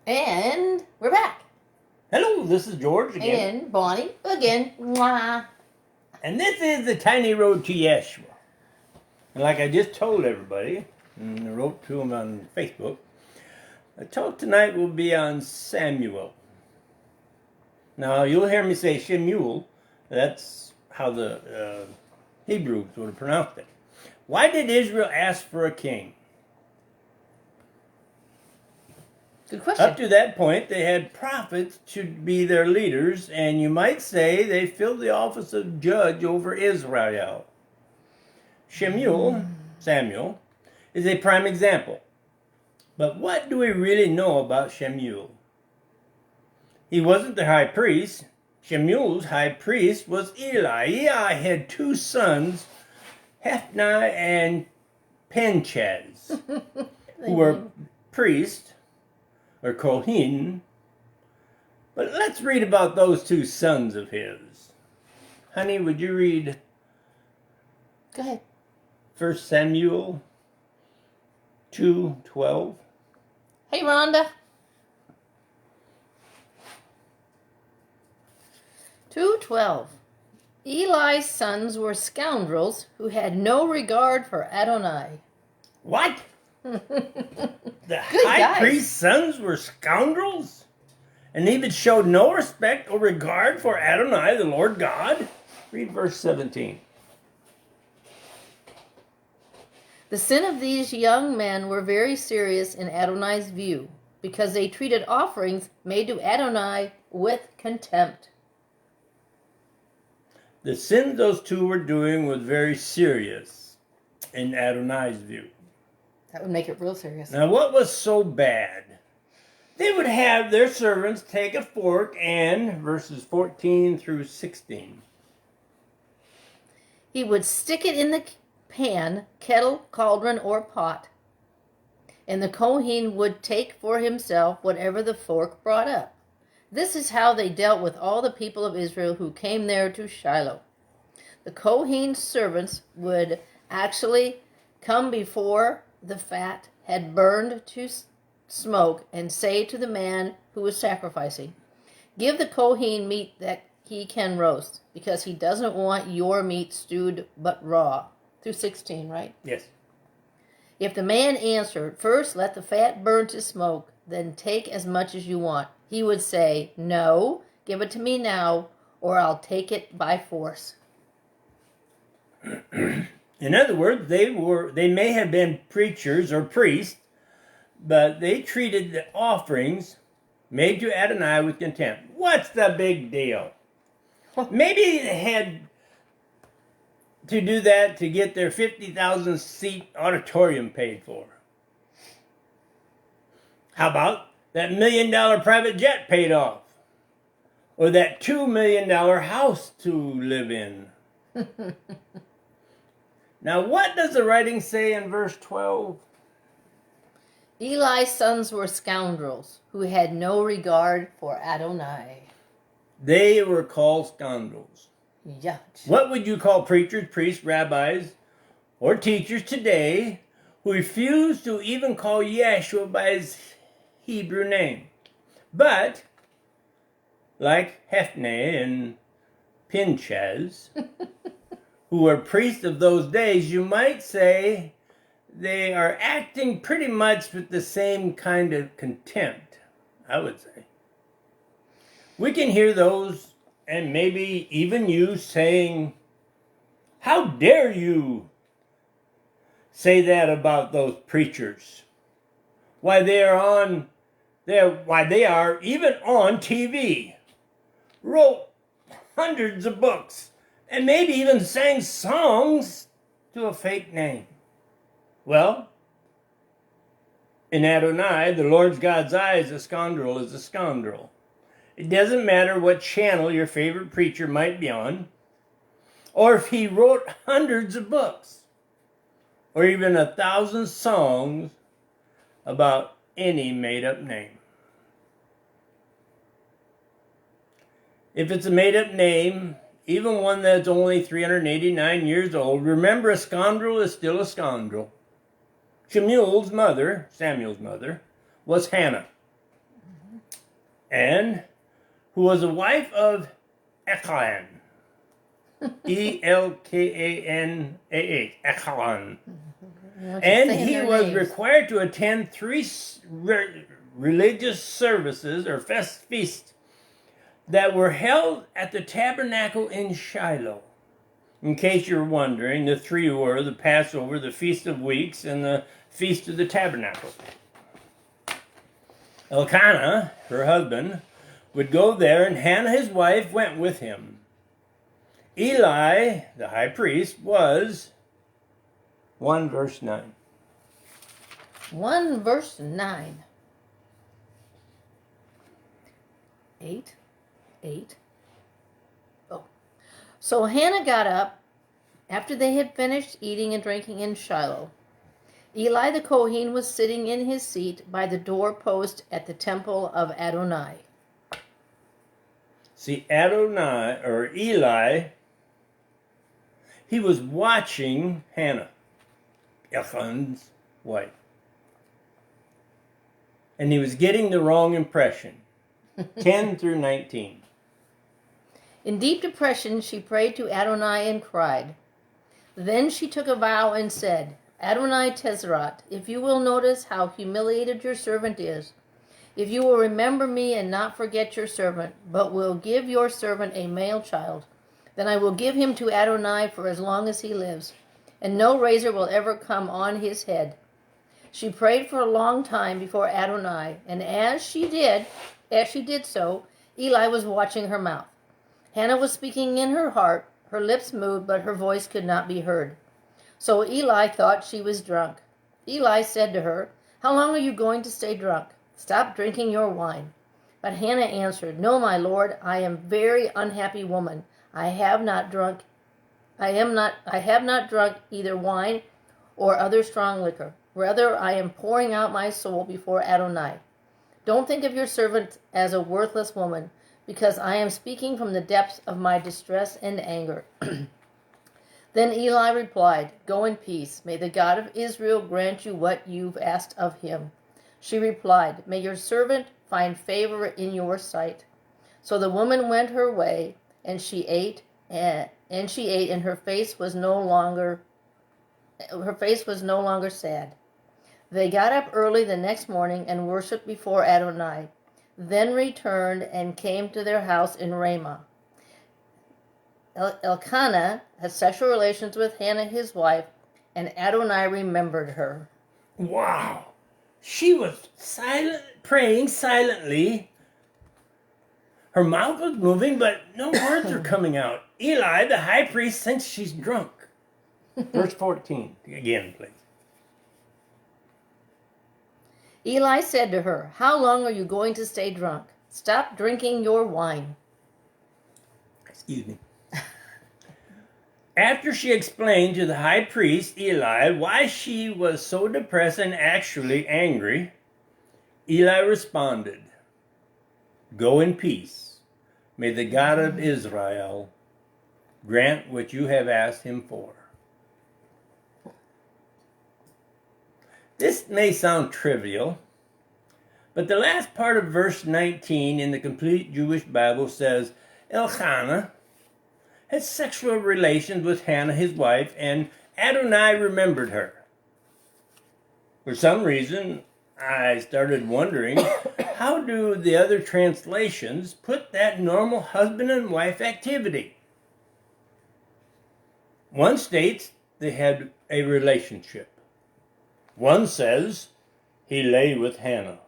And we're back. Hello, this is George again. And Bonnie again. Mwah. And this is the Tiny Road to Yeshua. And like I just told everybody, and I wrote to them on Facebook, the talk tonight will be on Samuel. Now, you'll hear me say Shemuel. That's how the Hebrews would have pronounced it. Why did Israel ask for a king? Good question. Up to that point, they had prophets to be their leaders, and you might say they filled the office of judge over Israel. Samuel, is a prime example. But what do we really know about Shemuel? He wasn't the high priest. Shemuel's high priest was Eli. Eli had two sons, Hophni and Phinehas, who were priests, or Kohen. But let's read about those two sons of his. Honey, would you read Go ahead. 1 Samuel 2:12? Hey, Rhonda. 2:12. Eli's sons were scoundrels who had no regard for Adonai. What? The high priest's sons were scoundrels? And even showed no respect or regard for Adonai, the Lord God? Read verse 17. The sin of these young men were very serious in Adonai's view, because they treated offerings made to Adonai with contempt. The sin those two were doing was very serious in Adonai's view. That would make it real serious. Now, what was so bad? They would have their servants take a fork and, verses 14 through 16. He would stick it in the pan, kettle, cauldron, or pot, and the Kohen would take for himself whatever the fork brought up. This is how they dealt with all the people of Israel who came there to Shiloh. The Kohen's servants would actually come before the fat had burned to smoke and say to the man who was sacrificing, "Give the Kohen meat that he can roast, because he doesn't want your meat stewed but raw." Through 16, right? Yes. If the man answered, "First let the fat burn to smoke, then take as much as you want," he would say, "No, give it to me now, or I'll take it by force." In other words, they may have been preachers or priests, but they treated the offerings made to Adonai with contempt. What's the big deal? Maybe they had to do that to get their 50,000 seat auditorium paid for. How about that $1 million private jet paid off? Or that $2 million house to live in? Now, what does the writing say in verse 12? Eli's sons were scoundrels who had no regard for Adonai. They were called scoundrels. Yeah. What would you call preachers, priests, rabbis, or teachers today who refuse to even call Yeshua by his Hebrew name? But, like Hophni and Phinehas, who were priests of those days, you might say they are acting pretty much with the same kind of contempt, I would say. We can hear those, and maybe even you saying, "How dare you say that about those preachers? Why they are even on TV, wrote hundreds of books, and maybe even sang songs to a fake name." Well, in Adonai, the Lord God's eyes, a scoundrel is a scoundrel. It doesn't matter what channel your favorite preacher might be on, or if he wrote hundreds of books, or even 1,000 songs about any made-up name. If it's a made-up name, even one that's only 389 years old, remember, a scoundrel is still a scoundrel. Samuel's mother, was Hannah. and who was a wife of Elkan. Elkanah, Elkan. And he was required to attend three religious services or feasts that were held at the tabernacle in Shiloh. In case you're wondering, the three were the Passover, the Feast of Weeks, and the Feast of the Tabernacle. Elkanah, her husband, would go there, and Hannah, his wife, went with him. Eli, the high priest, was 1 verse 9. 1 verse 9. 8. Oh. So Hannah got up after they had finished eating and drinking in Shiloh. Eli the Kohen was sitting in his seat by the doorpost at the temple of Adonai. See, Adonai, or Eli, he was watching Hannah, Elkanah's wife. And he was getting the wrong impression. 10 through 19. In deep depression, she prayed to Adonai and cried. Then she took a vow and said, Adonai Tezrat, if you will notice how humiliated your servant is, if you will remember me and not forget your servant, but will give your servant a male child, then I will give him to Adonai for as long as he lives, and no razor will ever come on his head. She prayed for a long time before Adonai, and as she did so, Eli was watching her mouth. Hannah was speaking in her heart, her lips moved, but her voice could not be heard. So Eli thought she was drunk. Eli said to her, How long are you going to stay drunk? Stop drinking your wine. But Hannah answered, No, my lord, I am a very unhappy woman. I have not drunk either wine or other strong liquor. Rather, I am pouring out my soul before Adonai. Don't think of your servant as a worthless woman, because I am speaking from the depths of my distress and anger. Then Eli replied, Go in peace. May the God of Israel grant you what you've asked of him. She replied, May your servant find favor in your sight. So the woman went her way, and she ate, and her face was no longer sad. They got up early the next morning and worshipped before Adonai, then returned and came to their house in Ramah. Elkanah had sexual relations with Hannah, his wife, and Adonai remembered her. Wow! She was praying silently. Her mouth was moving, but no words are coming out. Eli, the high priest, thinks she's drunk. Verse 14, again, please. Eli said to her, How long are you going to stay drunk? Stop drinking your wine. Excuse me. After she explained to the high priest, Eli, why she was so depressed and actually angry, Eli responded, Go in peace. May the God of Israel grant what you have asked him for. This may sound trivial, but the last part of verse 19 in the Complete Jewish Bible says, Elkanah had sexual relations with Hannah, his wife, and Adonai remembered her. For some reason, I started wondering, how do the other translations put that normal husband and wife activity? One states they had a relationship. One says he lay with Hannah.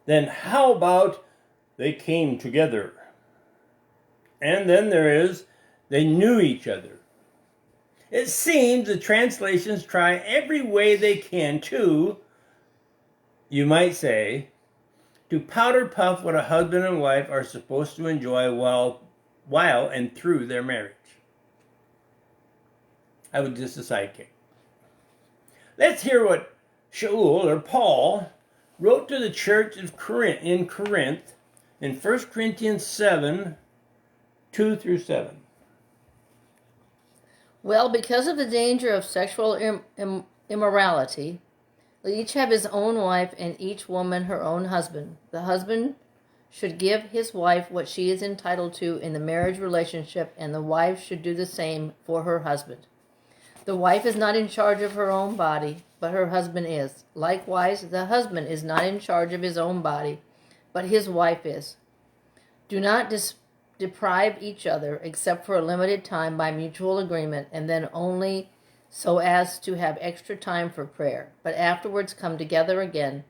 Then how about they came together? And then there is, they knew each other. It seems the translations try every way they can to, you might say, to powder puff what a husband and wife are supposed to enjoy while and through their marriage. I was just a sidekick. Let's hear what Shaul, or Paul, wrote to the church of Corinth in 1 Corinthians 7, 2 through 7. Well, because of the danger of sexual immorality, Let each have his own wife, and each woman her own husband. The husband should give his wife what she is entitled to in the marriage relationship, and the wife should do the same for her husband. The wife is not in charge of her own body, but her husband is. Likewise, the husband is not in charge of his own body, but his wife is. Do not deprive each other, except for a limited time by mutual agreement, and then only so as to have extra time for prayer, but afterwards come together again.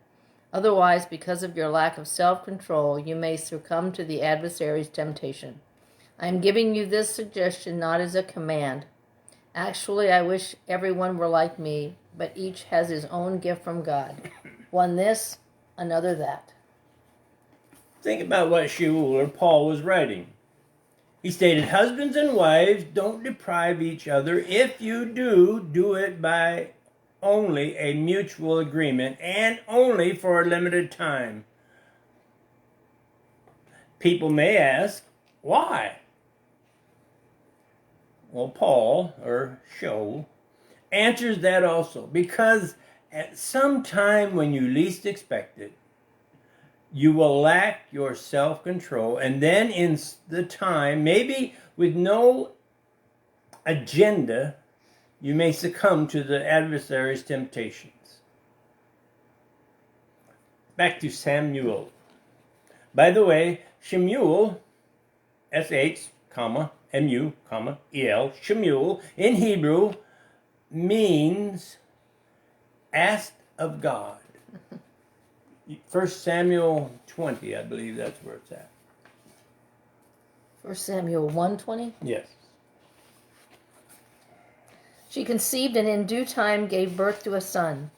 Otherwise, because of your lack of self-control, you may succumb to the adversary's temptation. I am giving you this suggestion not as a command. Actually, I wish everyone were like me, but each has his own gift from God. One this, another that. Think about what Shaul or Paul was writing. He stated, husbands and wives, don't deprive each other. If you do, do it by only a mutual agreement and only for a limited time. People may ask, why? Well, Paul, or Shaul, answers that also. Because at some time when you least expect it, you will lack your self-control, and then in the time, maybe with no agenda, you may succumb to the adversary's temptations. Back to Samuel. By the way, Shemuel, S-H, M-U, E-L, Shemuel, in Hebrew, means asked of God. 1 Samuel 20, I believe that's where it's at. 1 Samuel 1:20? Yes. She conceived and in due time gave birth to a son,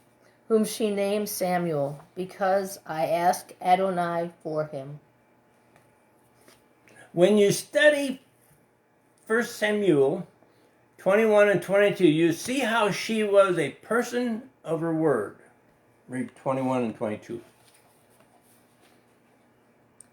whom she named Samuel, because I asked Adonai for him. When you study 1 Samuel 21 and 22, you see how she was a person of her word. Read 21 and 22.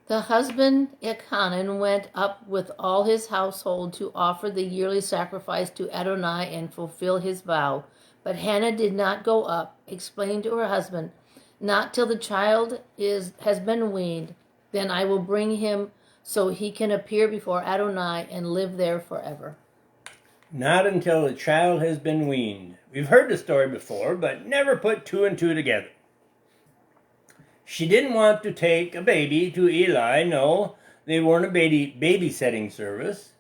The husband Elkanah went up with all his household to offer the yearly sacrifice to Adonai and fulfill his vow. But Hannah did not go up, explaining to her husband, not till the child has been weaned, then I will bring him so he can appear before Adonai and live there forever. Not until the child has been weaned. We've heard the story before, but never put two and two together. She didn't want to take a baby to Eli. No, they weren't a babysitting service.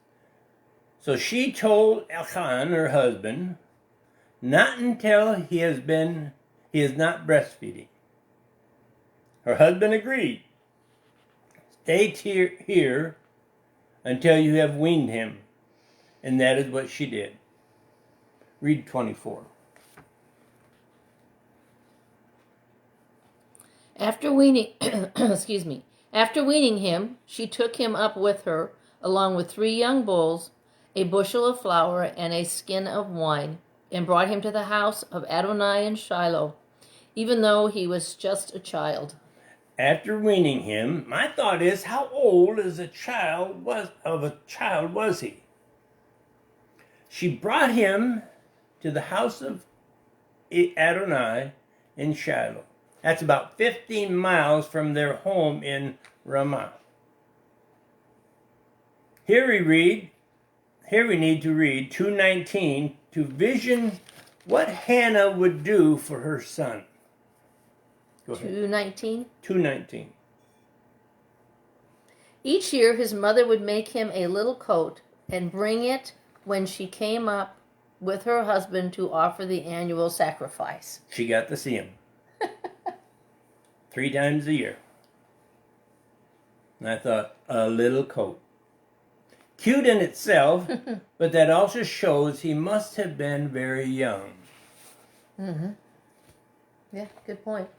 So she told Elkanah, her husband, not until he is not breastfeeding. Her husband agreed. Stay here until you have weaned him. And that is what she did. Read 24. After weaning, after weaning him, she took him up with her, along with 3 young bulls, a bushel of flour, and a skin of wine, and brought him to the house of Adonai in Shiloh, even though he was just a child. After weaning him, my thought is, how old was he? She brought him to the house of Adonai in Shiloh. That's about 15 miles from their home in Ramah. Here we need to read 2:19 to vision what Hannah would do for her son. Go ahead. 2:19? 2:19. Each year his mother would make him a little coat and bring it when she came up with her husband to offer the annual sacrifice. She got to see him 3 times a year. And I thought, a little coat. Cute in itself, but that also shows he must have been very young. Mm-hmm. Yeah, good point.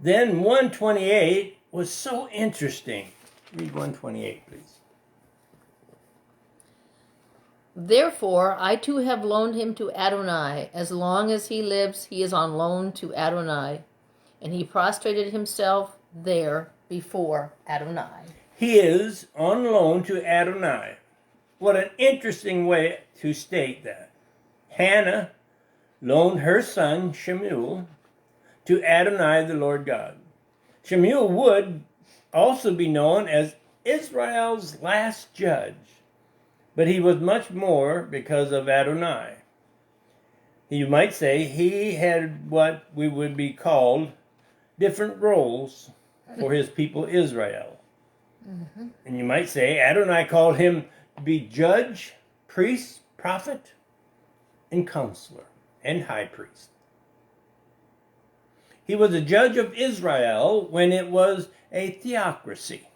Then 128 was so interesting. Read 128, please. Therefore, I too have loaned him to Adonai. As long as he lives, he is on loan to Adonai. And he prostrated himself there before Adonai. He is on loan to Adonai. What an interesting way to state that. Hannah loaned her son, Shemuel, to Adonai the Lord God. Shemuel would also be known as Israel's last judge, but he was much more because of Adonai. You might say he had what we would be called different roles for his people Israel. Mm-hmm. And you might say Adonai called him to be judge, priest, prophet, and counselor, and high priest. He was a judge of Israel when it was a theocracy,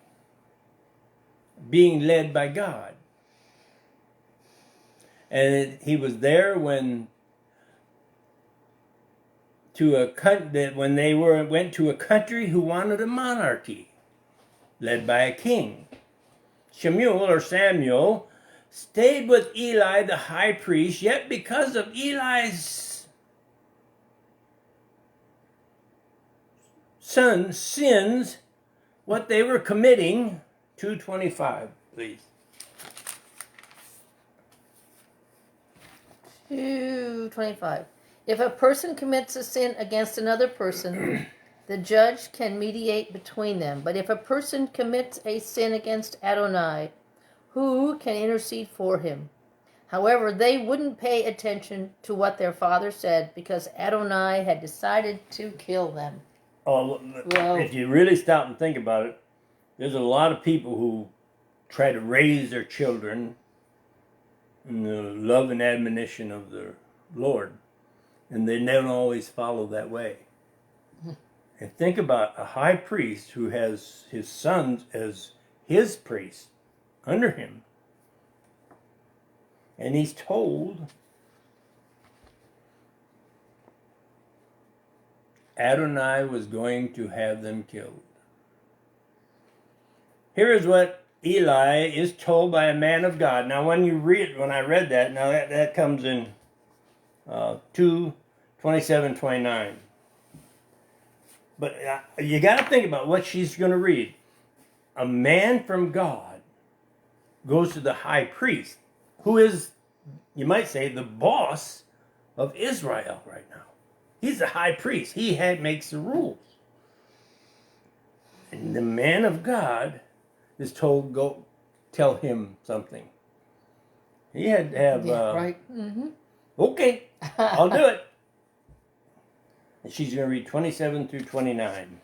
being led by God. And he was there when they went to a country who wanted a monarchy, led by a king. Samuel stayed with Eli the high priest, yet because of Eli's son's sins, what they were committing, 2:25, please. 2:25. If a person commits a sin against another person, the judge can mediate between them. But if a person commits a sin against Adonai, who can intercede for him? However, they wouldn't pay attention to what their father said because Adonai had decided to kill them. Oh, if you really stop and think about it, there's a lot of people who try to raise their children in the love and admonition of the Lord, and they don't always follow that way. And think about a high priest who has his sons as his priests under him, and he's told Adonai was going to have them killed. Here is what Eli is told by a man of God. Now, when I read that, now that comes in 2:27-29. But you got to think about what she's going to read. A man from God goes to the high priest, who is, you might say, the boss of Israel right now. He's the high priest. He makes the rules. And the man of God is told, go tell him something. He had to have... right. Mm-hmm. Okay, I'll do it. And she's going to read 27-29.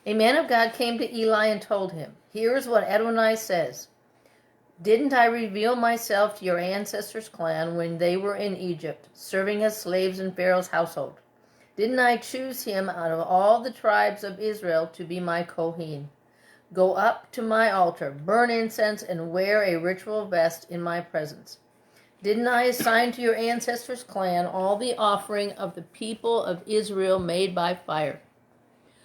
A man of God came to Eli and told him, "Here is what Adonai says. Didn't I reveal myself to your ancestors' clan when they were in Egypt, serving as slaves in Pharaoh's household? Didn't I choose him out of all the tribes of Israel to be my Kohen? Go up to my altar, burn incense, and wear a ritual vest in my presence. Didn't I assign to your ancestors' clan all the offering of the people of Israel made by fire?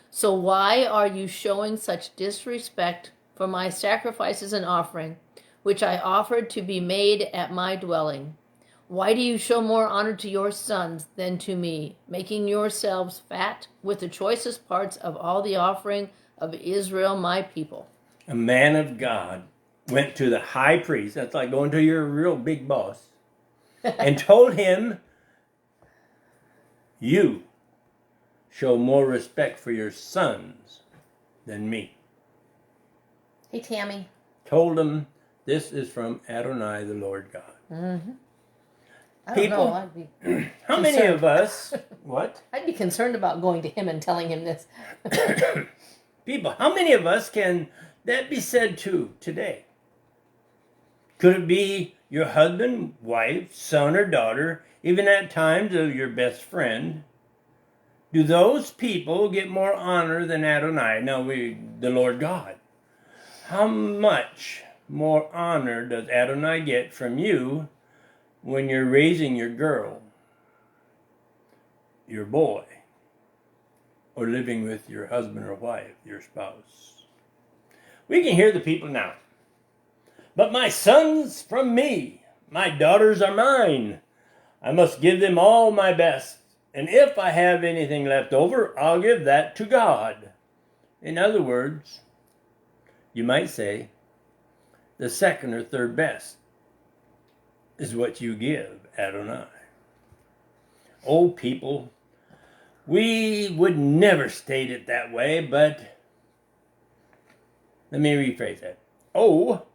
So why are you showing such disrespect for my sacrifices and offering, which I offered to be made at my dwelling? Why do you show more honor to your sons than to me, making yourselves fat with the choicest parts of all the offering of Israel, my people?" A man of God went to the high priest, that's like going to your real big boss, and told him, "You show more respect for your sons than me." Hey, Tammy. Told him, this is from Adonai, the Lord God. Mm-hmm. I People, don't know. I'd be how concerned. many of us, what? I'd be concerned about going to him and telling him this. People, how many of us can that be said to today? Could it be your husband, wife, son, or daughter, even at times of your best friend? Do those people get more honor than Adonai? No, the Lord God. How much more honor does Adonai get from you when you're raising your girl, your boy, or living with your husband or wife, your spouse? We can hear the people now. "But my sons from me, my daughters are mine. I must give them all my best. And if I have anything left over, I'll give that to God." In other words, you might say, the second or third best is what you give Adonai. Oh, people, We would never state it that way, but let me rephrase that. Oh,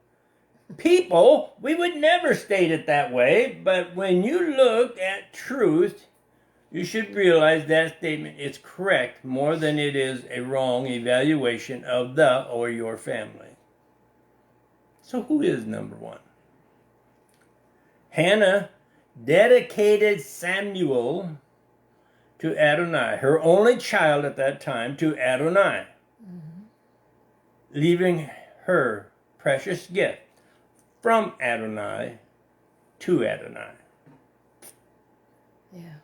people, we would never state it that way, but when you look at truth, you should realize that statement is correct more than it is a wrong evaluation of the or your family. So who is number one? Hannah dedicated Samuel to Adonai, her only child at that time, to Adonai, leaving her precious gift from Adonai to Adonai. Yeah.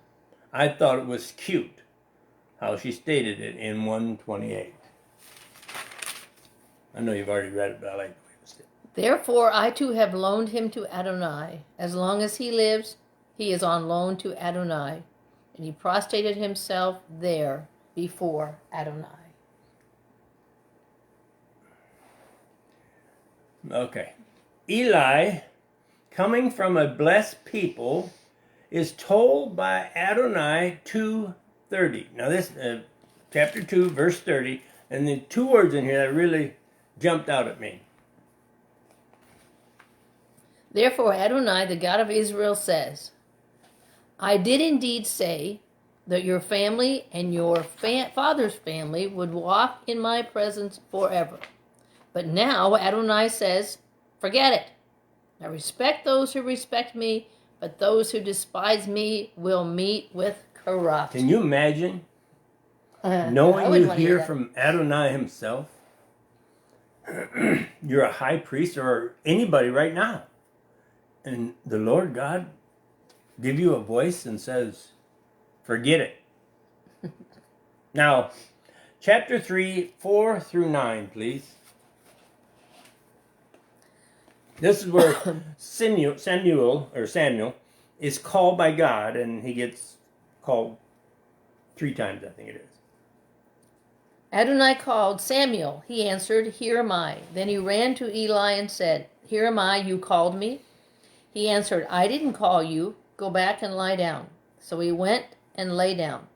I thought it was cute how she stated it in 128. I know you've already read it, but I like the way it was stated. Therefore I too have loaned him to Adonai. As long as he lives, he is on loan to Adonai. And he prostrated himself there before Adonai. Okay. Eli, coming from a blessed people, is told by Adonai 2:30. Now this, chapter 2, verse 30, and the two words in here that really jumped out at me. Therefore Adonai, the God of Israel, says, I did indeed say that your family and your father's family would walk in my presence forever. But now Adonai says, forget it. I respect those who respect me, but those who despise me will meet with corrupt. Can you imagine I knowing wouldn't you want to hear hear that. from Adonai himself? You're a high priest or anybody right now. And the Lord God give you a voice and says, forget it. Now, chapter 3, 4 through 9, please. This is where Samuel is called by God, and he gets called 3 times, I think it is. Adonai called Samuel. He answered, Here am I. Then he ran to Eli and said, Here am I, you called me? He answered, I didn't call you. Go back and lie down. So he went and lay down.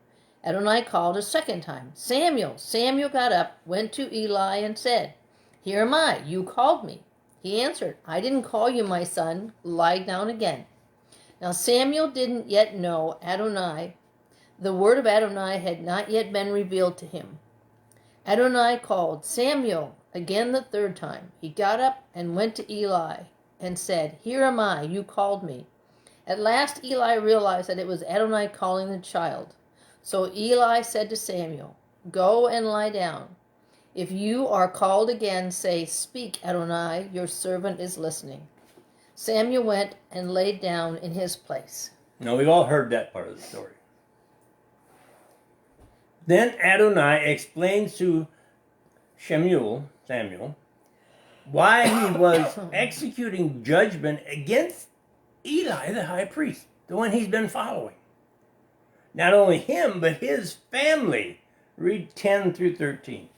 Adonai called a second time, Samuel. Samuel got up, went to Eli and said, Here am I, you called me. He answered, I didn't call you, my son. Lie down again. Now Samuel didn't yet know Adonai. The word of Adonai had not yet been revealed to him. Adonai called Samuel again the third time. He got up and went to Eli and said, Here am I, you called me. At last Eli realized that it was Adonai calling the child. So Eli said to Samuel, Go and lie down. If you are called again, say, Speak, Adonai, your servant is listening. Samuel went and laid down in his place. Now, we've all heard that part of the story. Then Adonai explains to Samuel, why he was executing judgment against Eli, the high priest, the one he's been following. Not only him, but his family. Read 10 through 13.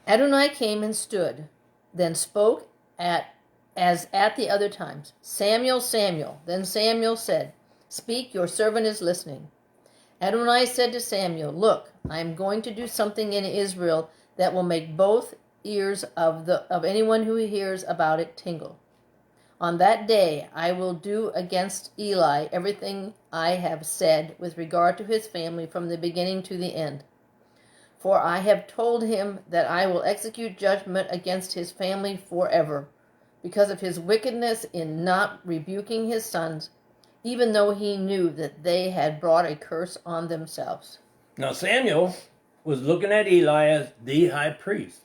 Adonai came and stood, then spoke as at the other times, Samuel, Samuel. Then Samuel said, Speak, your servant is listening. Adonai said to Samuel, Look, I am going to do something in Israel that will make both ears of anyone who hears about it tingle. On that day I will do against Eli everything I have said with regard to his family from the beginning to the end. For I have told him that I will execute judgment against his family forever, because of his wickedness in not rebuking his sons, even though he knew that they had brought a curse on themselves. Now Samuel was looking at Eli as the high priest.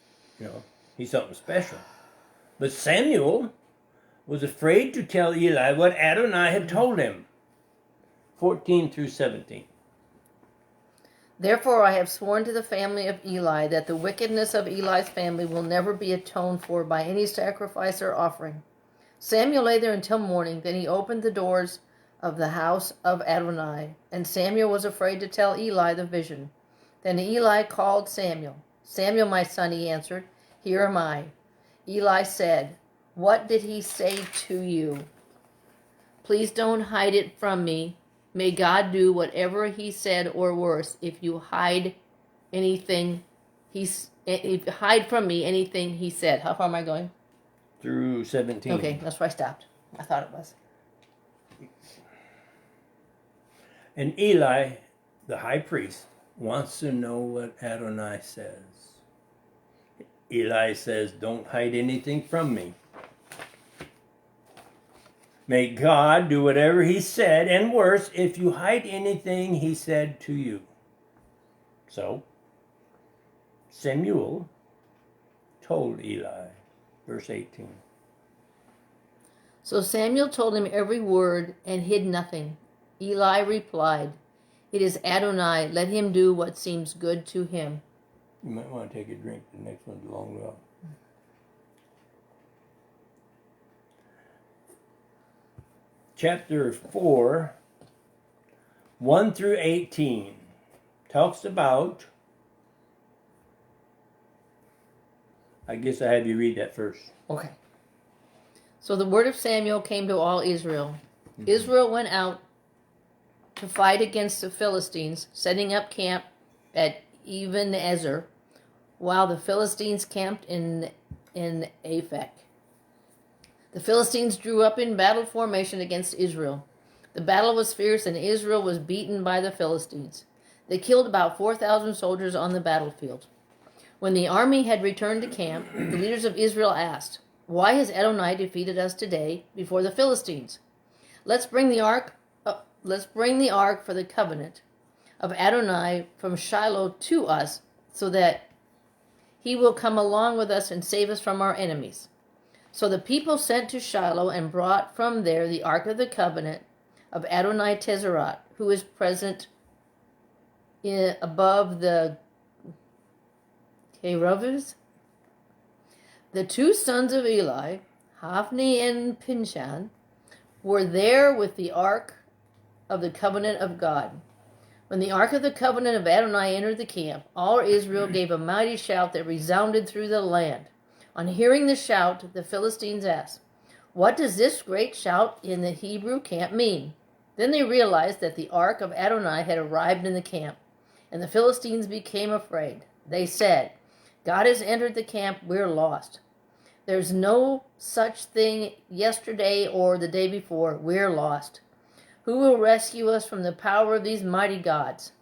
He's something special. But Samuel was afraid to tell Eli what Adonai had told him. 14 through 17. Therefore I have sworn to the family of Eli that the wickedness of Eli's family will never be atoned for by any sacrifice or offering. Samuel lay there until morning. Then he opened the doors of the house of Adonai, and Samuel was afraid to tell Eli the vision. Then Eli called Samuel. Samuel, my son, he answered, Here am I. Eli said, What did he say to you? Please don't hide it from me. May God do whatever he said or worse if you hide anything if you hide from me anything he said. How far am I going? Through 17. Okay, that's where I stopped. I thought it was. And Eli, the high priest, wants to know what Adonai says. Eli says, don't hide anything from me. May God do whatever he said, and worse, if you hide anything he said to you. So, Samuel told Eli, verse 18. So Samuel told him every word and hid nothing. Eli replied, "It is Adonai, let him do what seems good to him." You might want to take a drink. The next one's a long well. Chapter 4, 1 through 18, talks about, I guess I have you read that first. Okay. So the word of Samuel came to all Israel. Israel went out to fight against the Philistines, setting up camp at Even-ezer, while the Philistines camped in Aphek. The Philistines drew up in battle formation against Israel. The battle was fierce, and Israel was beaten by the Philistines. They killed about 4,000 soldiers on the battlefield. When the army had returned to camp, the leaders of Israel asked, "Why has Adonai defeated us today before the Philistines? Let's bring the ark for the covenant of Adonai from Shiloh to us, so that he will come along with us and save us from our enemies." So the people sent to Shiloh and brought from there the ark of the covenant of Adonai Tezerot, who is present above the Cherubim. The two sons of Eli, Hophni and Pinchas, were there with the ark of the covenant of God. When the ark of the covenant of Adonai entered the camp, all Israel gave a mighty shout that resounded through the land. On hearing the shout, the Philistines asked, "What does this great shout in the Hebrew camp mean?" Then they realized that the ark of Adonai had arrived in the camp, and the Philistines became afraid. They said, "God has entered the camp, we're lost. There's no such thing yesterday or the day before, we're lost. Who will rescue us from the power of these mighty gods?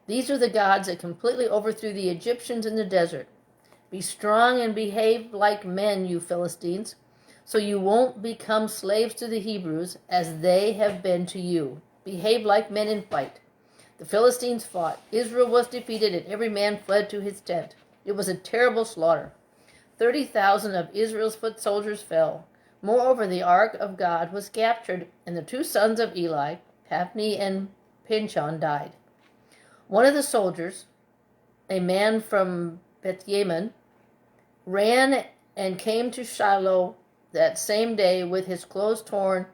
These are the gods that completely overthrew the Egyptians in the desert. Be strong and behave like men, you Philistines, so you won't become slaves to the Hebrews as they have been to you. Behave like men and fight." The Philistines fought. Israel was defeated, and every man fled to his tent. It was a terrible slaughter. 30,000 of Israel's foot soldiers fell. Moreover, the ark of God was captured, and the two sons of Eli, Hophni and Pinchas, died. One of the soldiers, a man from Beth-Yemen, ran and came to Shiloh that same day with his clothes torn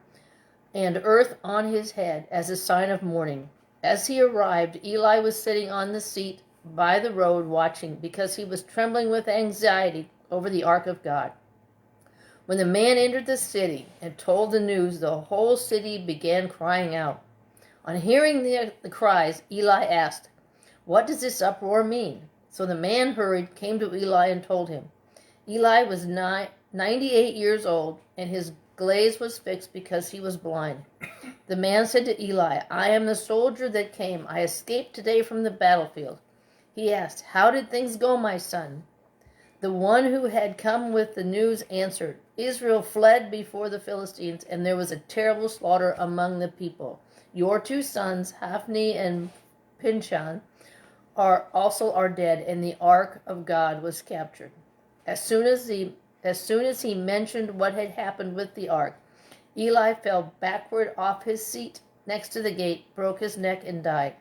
and earth on his head as a sign of mourning. As he arrived, Eli was sitting on the seat by the road watching, because he was trembling with anxiety over the ark of God. When the man entered the city and told the news, the whole city began crying out. On hearing the cries, Eli asked, "What does this uproar mean?" So the man hurried, came to Eli, and told him. Eli was 98 years old, and his gaze was fixed because he was blind. The man said to Eli, "I am the soldier that came. I escaped today from the battlefield." He asked, "How did things go, my son?" The one who had come with the news answered, "Israel fled before the Philistines, and there was a terrible slaughter among the people. Your two sons, Hophni and Pinchas, are dead, and the ark of God was captured." As soon as he mentioned what had happened with the ark, Eli fell backward off his seat next to the gate, broke his neck, and died.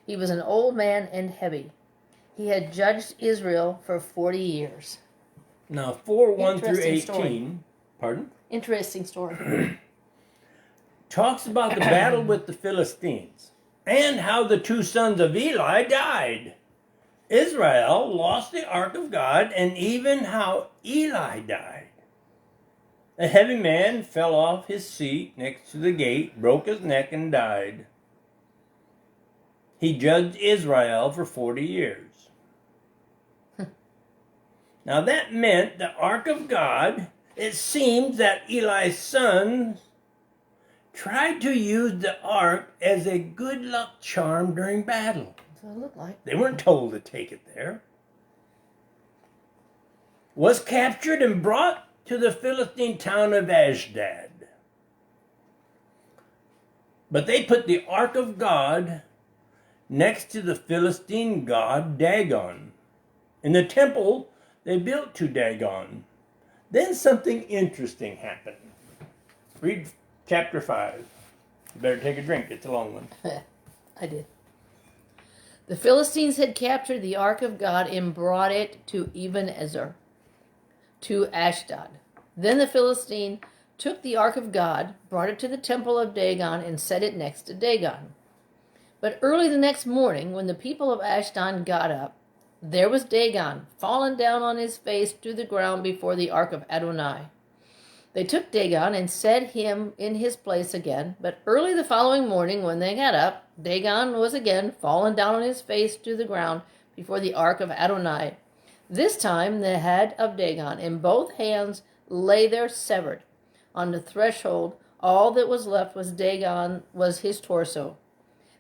He was an old man and heavy. He had judged Israel for 40 years. Now, 4:1 through Interesting 18, story. pardon? Interesting story. Talks about the battle with the Philistines and how the two sons of Eli died. Israel lost the ark of God, and even how Eli died. A heavy man fell off his seat next to the gate, broke his neck, and died. he judged Israel for 40 years. Now that meant the ark of God. It seems that Eli's sons tried to use the ark as a good luck charm during battle. That's what it looked like. They weren't told to take it there. Was captured and brought to the Philistine town of Ashdod. But they put the ark of God next to the Philistine god Dagon. In the temple they built to Dagon. Then something interesting happened. Read chapter 5. You better take a drink. It's a long one. I did. The Philistines had captured the ark of God and brought it to Ebenezer, to Ashdod. Then the Philistine took the ark of God, brought it to the temple of Dagon, and set it next to Dagon. But early the next morning, when the people of Ashdod got up, there was Dagon, fallen down on his face to the ground before the ark of Adonai. They took Dagon and set him in his place again, but early the following morning when they got up, Dagon was again fallen down on his face to the ground before the ark of Adonai. This time the head of Dagon and both hands lay there severed. On the threshold, all that was left was Dagon, was his torso.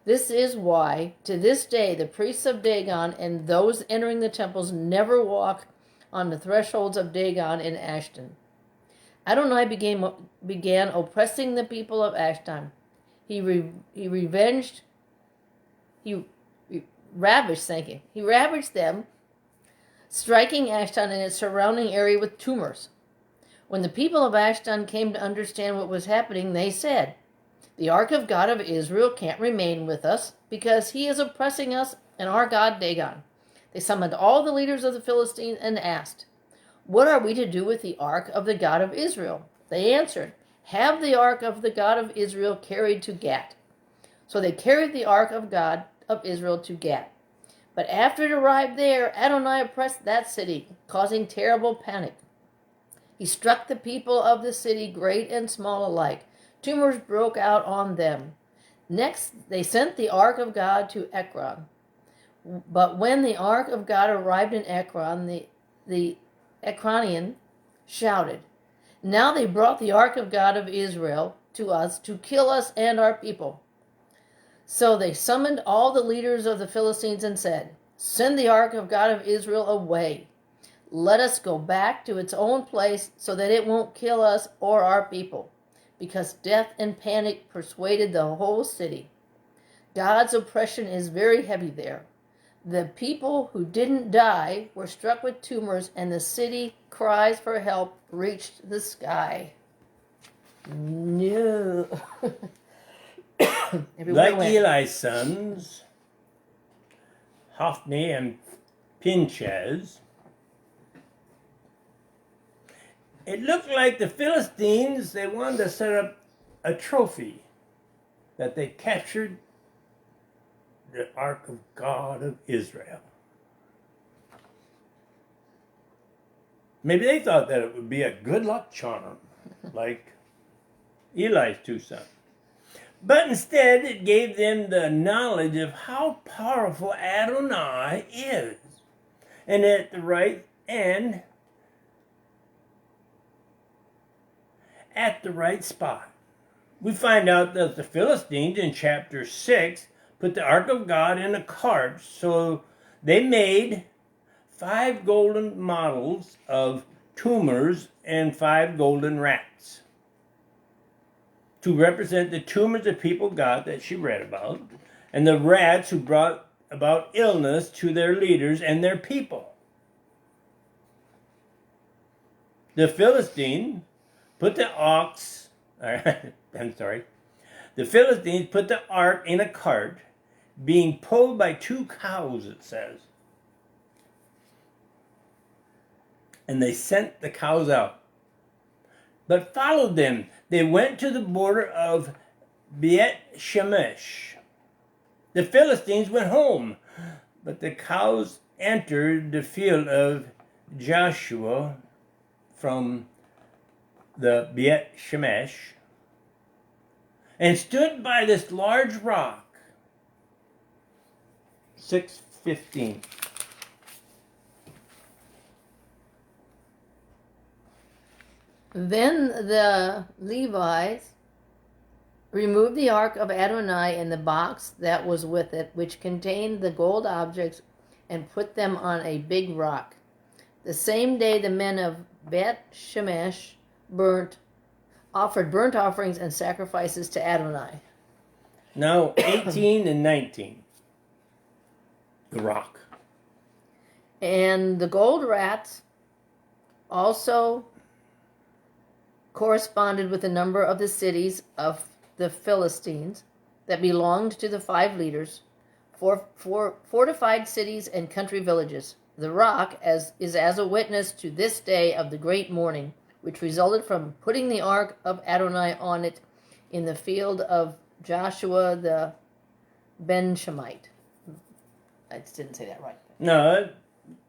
This is why, to this day, the priests of Dagon and those entering the temples never walk on the thresholds of Dagon in Ashdod. Adonai began oppressing the people of Ashdod. He ravaged them, striking Ashdod and its surrounding area with tumors. When the people of Ashdod came to understand what was happening, they said, "The ark of God of Israel can't remain with us because he is oppressing us and our god Dagon." They summoned all the leaders of the Philistines and asked, "What are we to do with the ark of the God of Israel?" They answered, "Have the ark of the God of Israel carried to Gat." So they carried the ark of God of Israel to Gat. But after it arrived there, Adonai oppressed that city, causing terrible panic. He struck the people of the city, great and small alike. Tumors broke out on them. Next, they sent the ark of God to Ekron. But when the ark of God arrived in Ekron, the Ekronian shouted, "Now they brought the ark of God of Israel to us to kill us and our people." So they summoned all the leaders of the Philistines and said, "Send the ark of God of Israel away. Let us go back to its own place so that it won't kill us or our people," because death and panic persuaded the whole city. God's oppression is very heavy there. The people who didn't die were struck with tumors, and the city cries for help reached the sky. No. Like Eli's sons, Hophni and Phinehas, it looked like the Philistines, they wanted to set up a trophy that they captured the ark of God of Israel. Maybe they thought that it would be a good luck charm, like Eli's two sons. But instead, it gave them the knowledge of how powerful Adonai is, and at the right spot. We find out that the Philistines in chapter 6 put the ark of God in a cart, so they made 5 golden models of tumors and 5 golden rats to represent the tumors of people God that she read about, and the rats who brought about illness to their leaders and their people. The Philistines put the Philistines put the ark in a cart, being pulled by 2 cows, it says. And they sent the cows out, but followed them. They went to the border of Beit Shemesh. The Philistines went home, but the cows entered the field of Joshua from the Beit Shemesh and stood by this large rock. 6:15. Then the Levites removed the ark of Adonai and the box that was with it, which contained the gold objects, and put them on a big rock. The same day the men of Bet Shemesh offered burnt offerings and sacrifices to Adonai. Now 18 and 19. The rock. And the gold rats also corresponded with the number of the cities of the Philistines that belonged to the 5 leaders, for fortified cities and country villages. The rock is as a witness to this day of the great mourning, which resulted from putting the ark of Adonai on it in the field of Joshua the Benshemite. I just didn't say that right. No,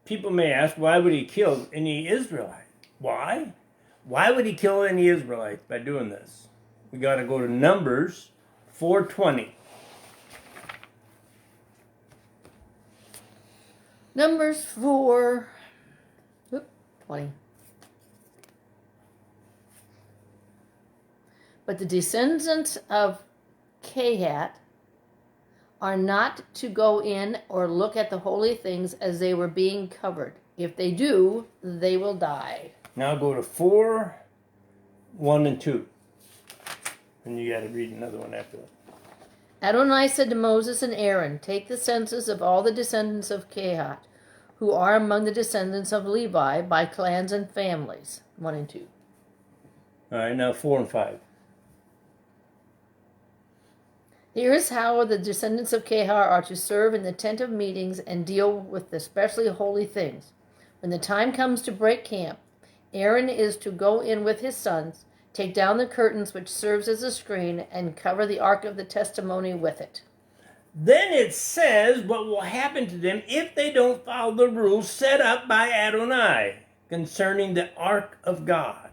people may ask, why would he kill any Israelite? Why? Why would he kill any Israelites by doing this? We got to go to Numbers 4:20. Numbers 4:20. But the descendants of Kehat are not to go in or look at the holy things as they were being covered. If they do, they will die. Now go to 4:1 and 2. And you got to read another one after that. Adonai said to Moses and Aaron, take the census of all the descendants of Kehat, who are among the descendants of Levi, by clans and families. 1 and 2. All right, now 4 and 5. Here is how the descendants of Kehat are to serve in the tent of meetings and deal with the especially holy things. When the time comes to break camp, Aaron is to go in with his sons, take down the curtains which serves as a screen, and cover the ark of the testimony with it. Then it says what will happen to them if they don't follow the rules set up by Adonai concerning the ark of God.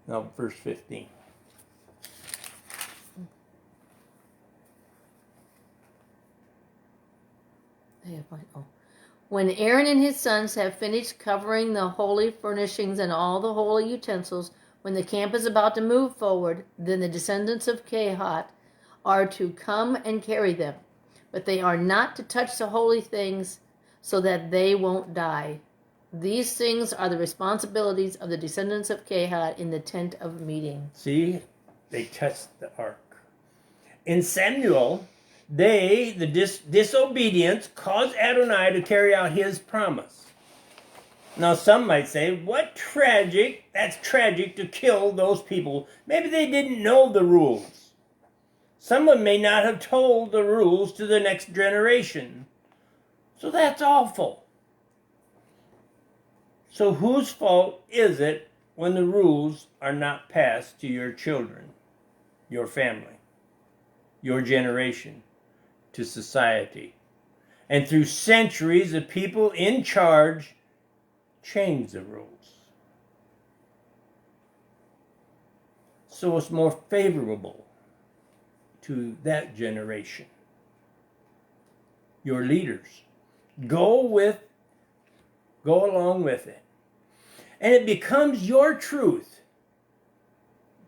Now, verse 15. When Aaron and his sons have finished covering the holy furnishings and all the holy utensils, when the camp is about to move forward, then the descendants of Kehat are to come and carry them. But they are not to touch the holy things so that they won't die. These things are the responsibilities of the descendants of Kehat in the tent of meeting. See, they touched the ark. In Samuel, the disobedience, caused Adonai to carry out his promise. Now, some might say, what tragic, that's tragic to kill those people. Maybe they didn't know the rules. Someone may not have told the rules to the next generation. So that's awful. So whose fault is it when the rules are not passed to your children, your family, your generation, to society? And through centuries, the people in charge change the rules. So it's more favorable to that generation. Your leaders. Go along with it. And it becomes your truth.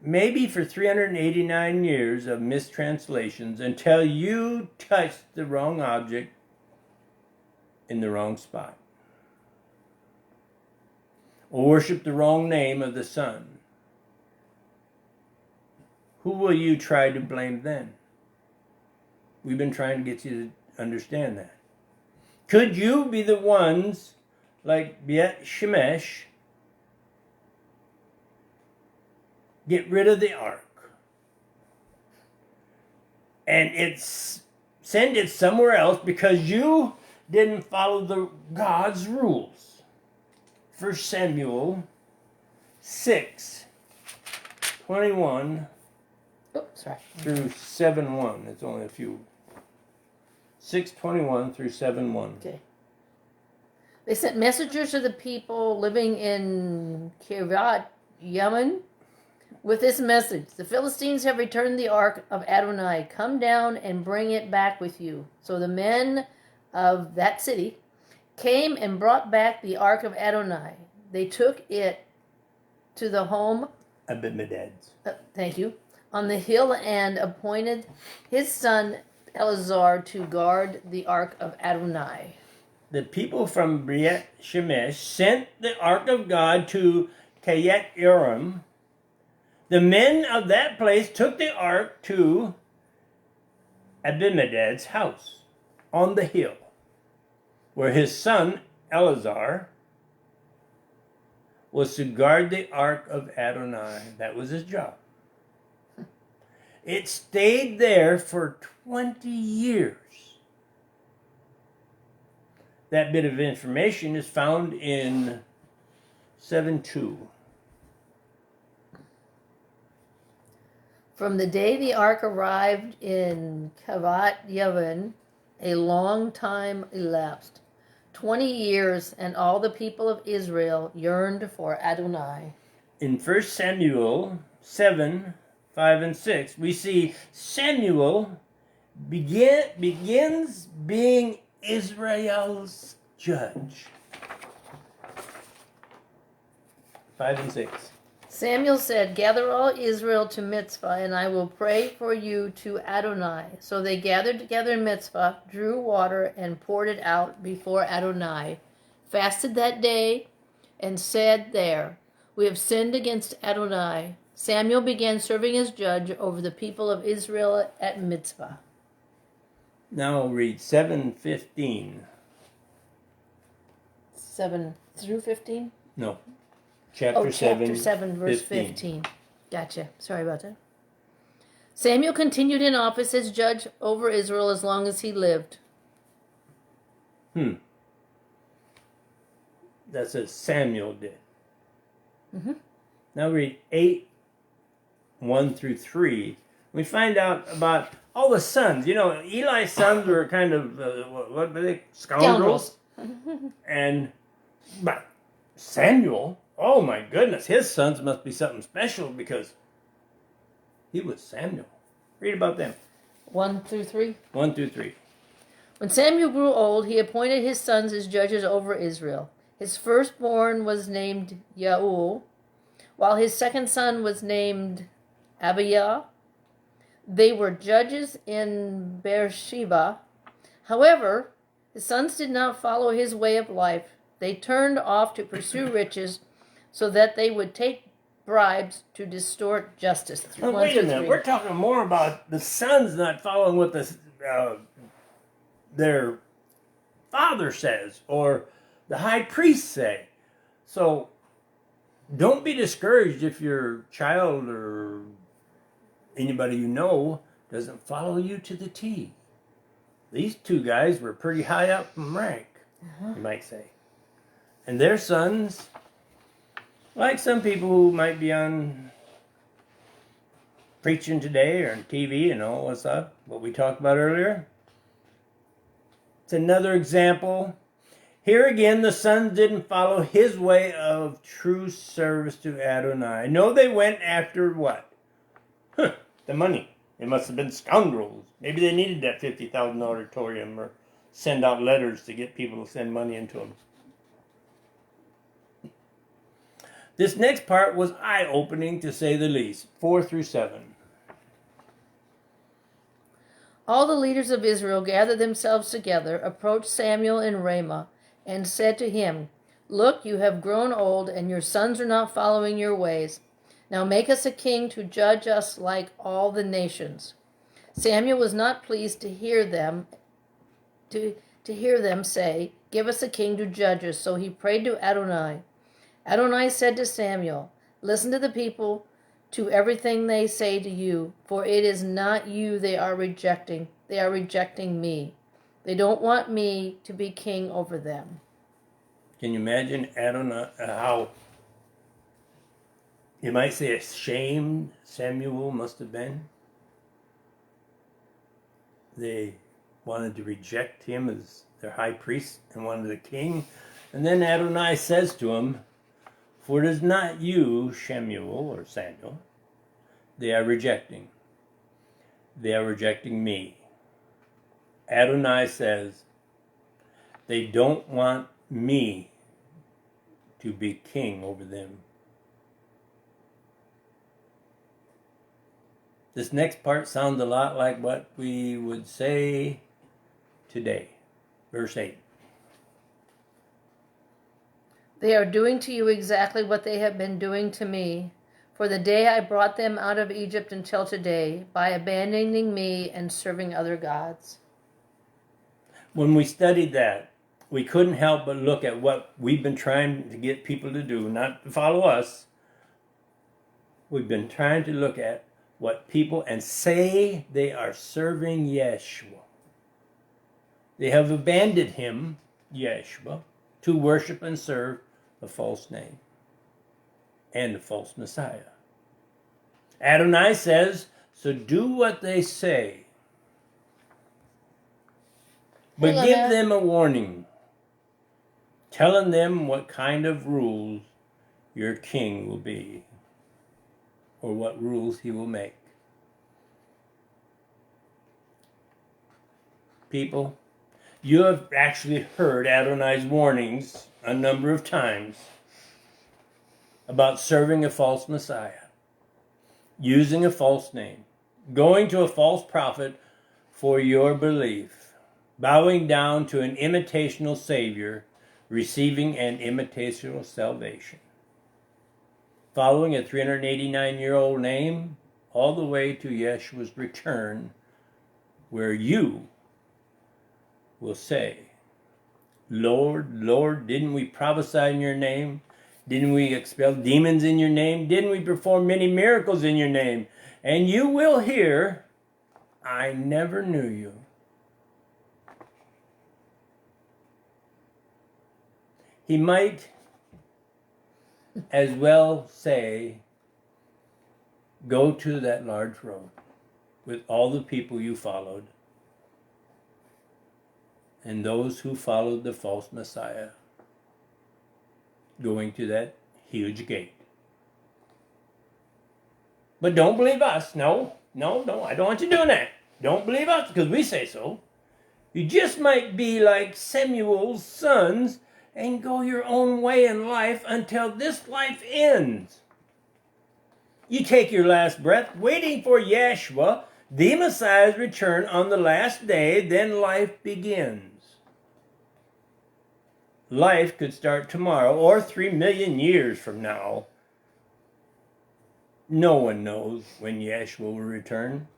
Maybe for 389 years of mistranslations until you touched the wrong object in the wrong spot. Or worship the wrong name of the Son. Who will you try to blame then? We've been trying to get you to understand that. Could you be the ones like Bet Shemesh, get rid of the ark and send it somewhere else because you didn't follow the God's rules? 1 Samuel 6:21 through 7:1. It's only a few. 6:21 through 7:1. Okay. They sent messengers to the people living in Kiryat Yemen with this message: the Philistines have returned the ark of Adonai. Come down and bring it back with you. So the men of that city came and brought back the ark of Adonai. They took it to the home Abinadab's. Thank you, on the hill, and appointed his son Eleazar to guard the ark of Adonai. The people from Beit Shemesh sent the ark of God to Kiriath Jearim. The men of that place took the ark to Abinadab's house on the hill, where his son Eleazar was to guard the ark of Adonai. That was his job. It stayed there for 20 years. That bit of information is found in 7:2. From the day the ark arrived in Kiriath Jearim, a long time elapsed, 20 years, and all the people of Israel yearned for Adonai. In 1 Samuel 7:5 and 6, we see Samuel begins being Israel's judge. 5 and 6. Samuel said, "Gather all Israel to Mitzvah, and I will pray for you to Adonai." So they gathered together in Mitzvah, drew water, and poured it out before Adonai, fasted that day, and said there, "We have sinned against Adonai." Samuel began serving as judge over the people of Israel at Mitzvah. Now read 7:15. 7 through 15? No. Chapter 7, verse 15. Gotcha. Sorry about that. Samuel continued in office as judge over Israel as long as he lived. That says Samuel did. Mm-hmm. Now read 8:1 through 3. We find out about all the sons. You know, Eli's sons were kind of, what were they? Scoundrels. But Samuel, oh my goodness, his sons must be something special because he was Samuel. Read about them. 1 through 3. 1 through 3. When Samuel grew old, he appointed his sons as judges over Israel. His firstborn was named Yaul, while his second son was named Abiah. They were judges in Beersheba. However, his sons did not follow his way of life. They turned off to pursue riches so that they would take bribes to distort justice. Now, wait a minute. We're talking more about the sons not following what their father says or the high priest say. So don't be discouraged if your child or anybody you know doesn't follow you to the T. These two guys were pretty high up in rank, you might say. And their sons, like some people who might be on preaching today or on TV and all what's up, what we talked about earlier. It's another example. Here again, the sons didn't follow his way of true service to Adonai. No, they went after what? The money. They must have been scoundrels. Maybe they needed that $50,000 auditorium or send out letters to get people to send money into them. This next part was eye-opening, to say the least. 4 through 7. All the leaders of Israel gathered themselves together, approached Samuel in Ramah, and said to him, "Look, you have grown old, and your sons are not following your ways. Now make us a king to judge us like all the nations." Samuel was not pleased to hear them say, "Give us a king to judge us." So he prayed to Adonai. Adonai said to Samuel, "Listen to the people, to everything they say to you, for it is not you they are rejecting. They are rejecting me. They don't want me to be king over them." Can you imagine Adonai, how, you might say, ashamed Samuel must have been? They wanted to reject him as their high priest and wanted a king. And then Adonai says to him, "For it is not you, Shemuel or Samuel, they are rejecting. They are rejecting me. Adonai says they don't want me to be king over them. This next part sounds a lot like what we would say today. Verse 8. They are doing to you exactly what they have been doing to me, for the day I brought them out of Egypt until today, by abandoning me and serving other gods. When we studied that, we couldn't help but look at what we've been trying to get people to do, not to follow us. We've been trying to look at what people and say they are serving Yeshua. They have abandoned him, Yeshua, to worship and serve a false name and a false Messiah. Adonai says, so do what they say. But give them a warning, telling them what kind of rules your king will be, or what rules he will make. People, you have actually heard Adonai's warnings a number of times about serving a false Messiah, using a false name, going to a false prophet for your belief, bowing down to an imitational Savior, receiving an imitational salvation, following a 389-year-old name all the way to Yeshua's return, where you will say, Lord, Lord, didn't we prophesy in your name? Didn't we expel demons in your name? Didn't we perform many miracles in your name? And you will hear, I never knew you. He might as well say, go to that large road with all the people you followed and those who followed the false Messiah, going to that huge gate. But don't believe us. No, I don't want you doing that. Don't believe us because we say so. You just might be like Samuel's sons and go your own way in life until this life ends. You take your last breath waiting for Yeshua, the Messiah's return on the last day, then life begins. Life could start tomorrow or 3 million years from now. No one knows when Yeshua will return.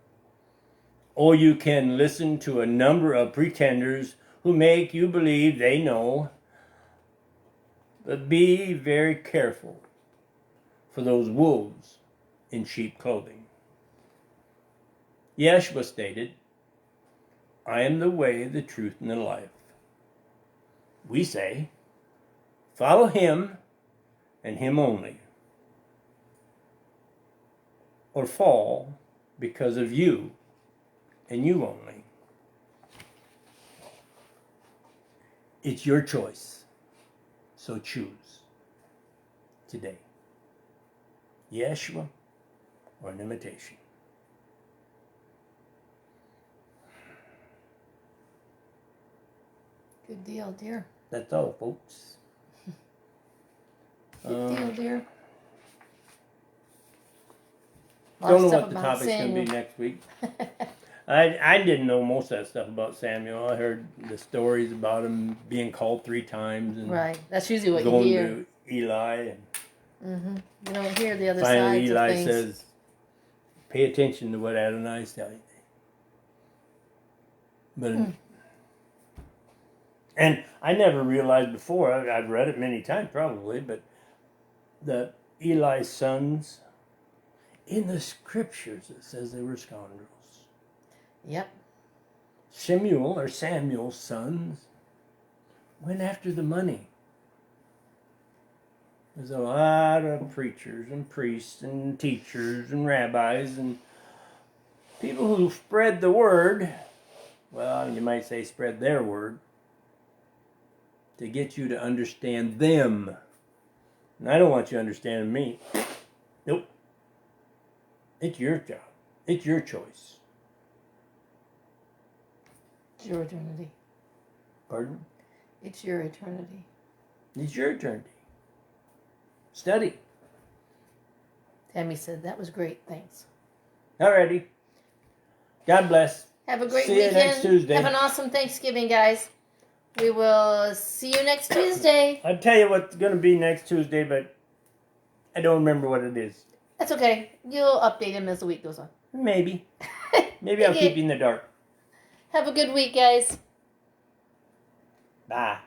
Or you can listen to a number of pretenders who make you believe they know. But be very careful for those wolves in sheep clothing. Yeshua stated, I am the way, the truth, and the life. We say, follow him and him only, or fall because of you and you only. It's your choice, so choose today. Yeshua or an imitation. Good deal, dear. That's all, folks. Good deal, dear. Don't know what the topic's going to be next week. I didn't know most of that stuff about Samuel. I heard the stories about him being called 3 times. And right. That's usually what you hear. Going to Eli. And you don't hear the other finally sides Eli of things. says, pay attention to what Adonai's telling you. But and I never realized before, I've read it many times probably, but that Eli's sons, in the scriptures it says they were scoundrels. Yep. Samuel's sons went after the money. There's a lot of preachers and priests and teachers and rabbis and people who spread the word, well, you might say spread their word, to get you to understand them. And I don't want you understanding me. Nope. It's your job. It's your choice. It's your eternity. Pardon? It's your eternity. It's your eternity. Study. Tammy said, that was great. Thanks. Alrighty. God bless. Have a great See you weekend. next Tuesday. Have an awesome Thanksgiving, guys. We will see you next Tuesday. I'll tell you what's going to be next Tuesday, but I don't remember what it is. That's okay. You'll update him as the week goes on. Maybe. Maybe I'll Okay. keep you in the dark. Have a good week, guys. Bye.